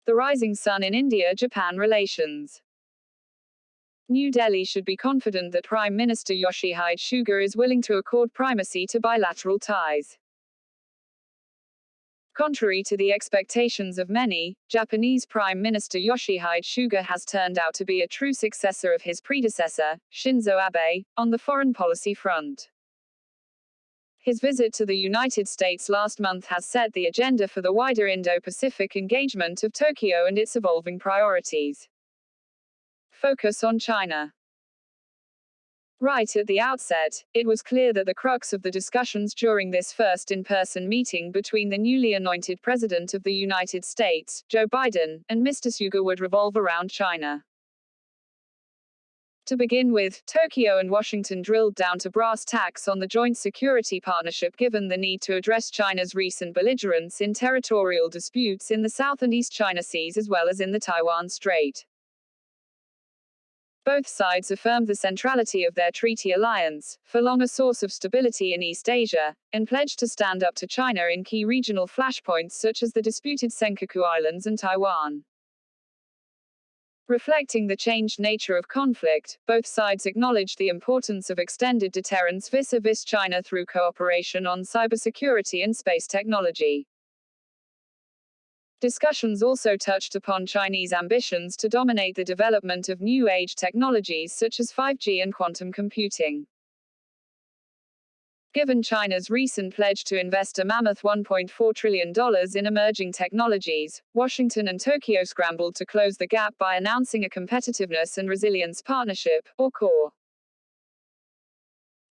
The rising sun in India-Japan relations. New Delhi should be confident that Prime Minister Yoshihide Suga is willing to accord primacy to bilateral ties. Contrary to the expectations of many, Japanese Prime Minister Yoshihide Suga has turned out to be a true successor of his predecessor, Shinzo Abe, on the foreign policy front. His visit to the United States last month has set the agenda for the wider Indo-Pacific engagement of Tokyo and its evolving priorities. Focus on China. Right at the outset, it was clear that the crux of the discussions during this first in-person meeting between the newly anointed President of the United States, Joe Biden, and Mr. Suga would revolve around China. To begin with, Tokyo and Washington drilled down to brass tacks on the joint security partnership given the need to address China's recent belligerence in territorial disputes in the South and East China Seas as well as in the Taiwan Strait. Both sides affirmed the centrality of their treaty alliance, for long a source of stability in East Asia, and pledged to stand up to China in key regional flashpoints such as the disputed Senkaku Islands and Taiwan. Reflecting the changed nature of conflict, both sides acknowledged the importance of extended deterrence vis-a-vis China through cooperation on cybersecurity and space technology. Discussions also touched upon Chinese ambitions to dominate the development of new-age technologies such as 5G and quantum computing. Given China's recent pledge to invest a mammoth $1.4 trillion in emerging technologies, Washington and Tokyo scrambled to close the gap by announcing a Competitiveness and Resilience Partnership, or CORE.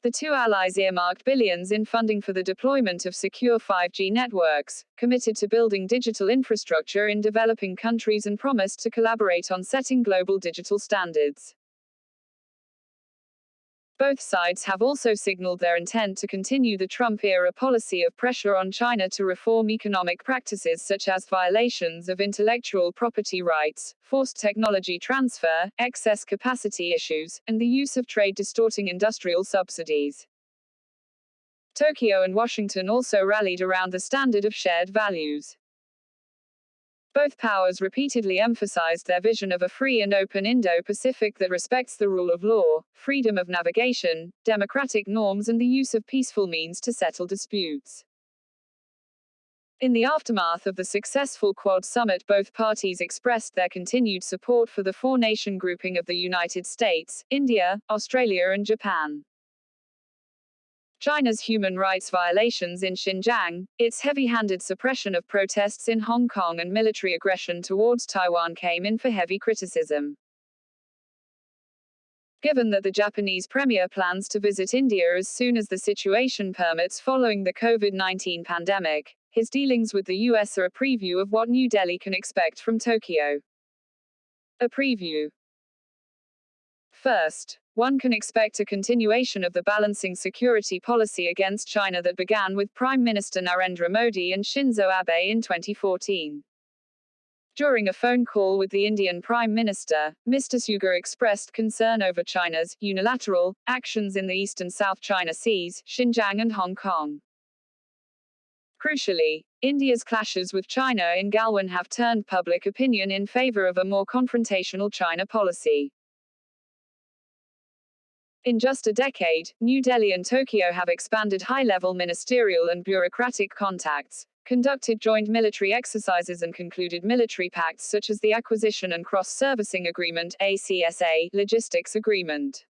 The two allies earmarked billions in funding for the deployment of secure 5G networks, committed to building digital infrastructure in developing countries and promised to collaborate on setting global digital standards. Both sides have also signaled their intent to continue the Trump-era policy of pressure on China to reform economic practices such as violations of intellectual property rights, forced technology transfer, excess capacity issues, and the use of trade-distorting industrial subsidies. Tokyo and Washington also rallied around the standard of shared values. Both powers repeatedly emphasized their vision of a free and open Indo-Pacific that respects the rule of law, freedom of navigation, democratic norms and the use of peaceful means to settle disputes. In the aftermath of the successful Quad summit, both parties expressed their continued support for the four-nation grouping of the United States, India, Australia and Japan. China's human rights violations in Xinjiang, its heavy-handed suppression of protests in Hong Kong and military aggression towards Taiwan came in for heavy criticism. Given that the Japanese premier plans to visit India as soon as the situation permits following the COVID-19 pandemic, his dealings with the US are a preview of what New Delhi can expect from Tokyo. A preview. First, one can expect a continuation of the balancing security policy against China that began with Prime Minister Narendra Modi and Shinzo Abe in 2014. During a phone call with the Indian Prime Minister, Mr. Suga expressed concern over China's unilateral actions in the East and South China Seas, Xinjiang and Hong Kong. Crucially, India's clashes with China in Galwan have turned public opinion in favor of a more confrontational China policy. In just a decade, New Delhi and Tokyo have expanded high-level ministerial and bureaucratic contacts, conducted joint military exercises and concluded military pacts such as the Acquisition and Cross-Servicing Agreement (ACSA) Logistics Agreement.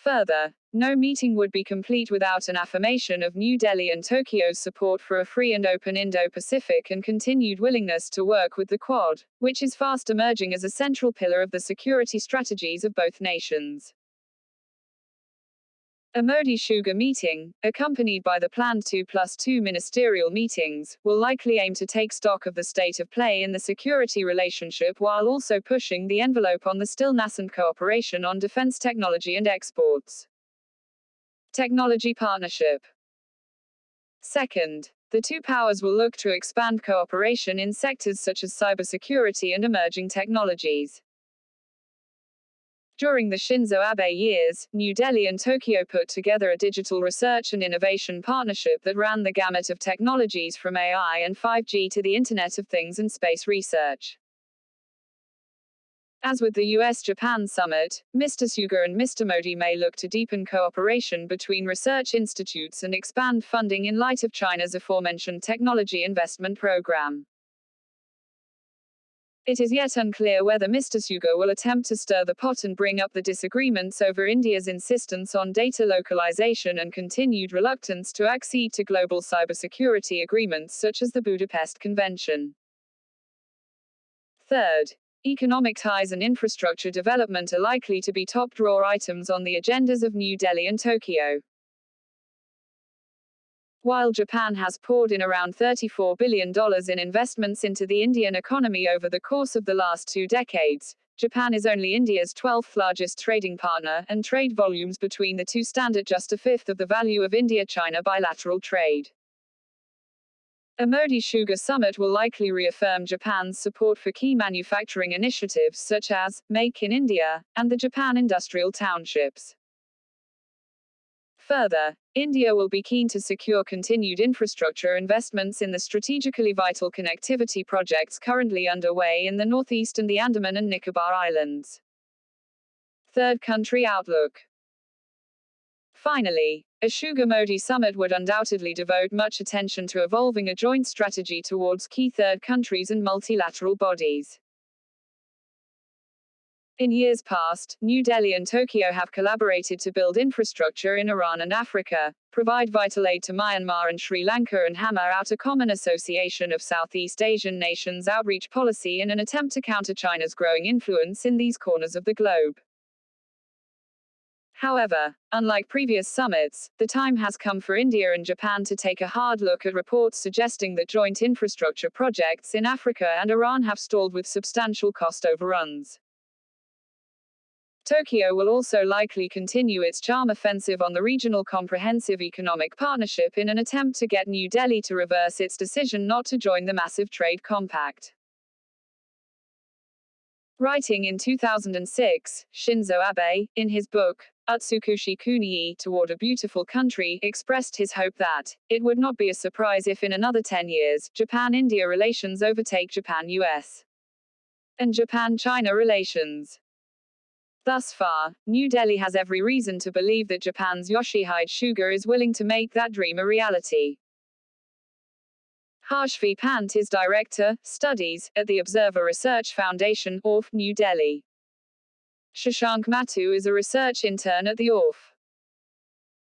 Further, no meeting would be complete without an affirmation of New Delhi and Tokyo's support for a free and open Indo-Pacific and continued willingness to work with the Quad, which is fast emerging as a central pillar of the security strategies of both nations. A Modi-Suga meeting, accompanied by the planned 2+2 ministerial meetings, will likely aim to take stock of the state of play in the security relationship while also pushing the envelope on the still nascent cooperation on defense technology and exports. Technology partnership. Second, the two powers will look to expand cooperation in sectors such as cybersecurity and emerging technologies. During the Shinzo Abe years, New Delhi and Tokyo put together a digital research and innovation partnership that ran the gamut of technologies from AI and 5G to the Internet of Things and space research. As with the US-Japan summit, Mr. Suga and Mr. Modi may look to deepen cooperation between research institutes and expand funding in light of China's aforementioned technology investment program. It is yet unclear whether Mr. Suga will attempt to stir the pot and bring up the disagreements over India's insistence on data localization and continued reluctance to accede to global cybersecurity agreements such as the Budapest Convention. Third, economic ties and infrastructure development are likely to be top drawer items on the agendas of New Delhi and Tokyo. While Japan has poured in around $34 billion in investments into the Indian economy over the course of the last 2 decades, Japan is only India's 12th largest trading partner, and trade volumes between the two stand at just a fifth of the value of India-China bilateral trade. A Modi-Suga summit will likely reaffirm Japan's support for key manufacturing initiatives such as Make in India and the Japan Industrial Townships. Further, India will be keen to secure continued infrastructure investments in the strategically vital connectivity projects currently underway in the Northeast and the Andaman and Nicobar Islands. Third country outlook. Finally, a Suga-Modi summit would undoubtedly devote much attention to evolving a joint strategy towards key third countries and multilateral bodies. In years past, New Delhi and Tokyo have collaborated to build infrastructure in Iran and Africa, provide vital aid to Myanmar and Sri Lanka, and hammer out a common association of Southeast Asian nations outreach policy in an attempt to counter China's growing influence in these corners of the globe. However, unlike previous summits, the time has come for India and Japan to take a hard look at reports suggesting that joint infrastructure projects in Africa and Iran have stalled with substantial cost overruns. Tokyo will also likely continue its charm offensive on the regional comprehensive economic partnership in an attempt to get New Delhi to reverse its decision not to join the massive trade compact. Writing in 2006, Shinzo Abe, in his book, Utsukushi Kunii, Toward a Beautiful Country, expressed his hope that it would not be a surprise if in another 10 years, Japan-India relations overtake Japan-US and Japan-China relations. Thus far, New Delhi has every reason to believe that Japan's Yoshihide Suga is willing to make that dream a reality. Harsh V. Pant is Director, Studies, at the Observer Research Foundation, ORF, New Delhi. Shashank Mattu is a research intern at the ORF.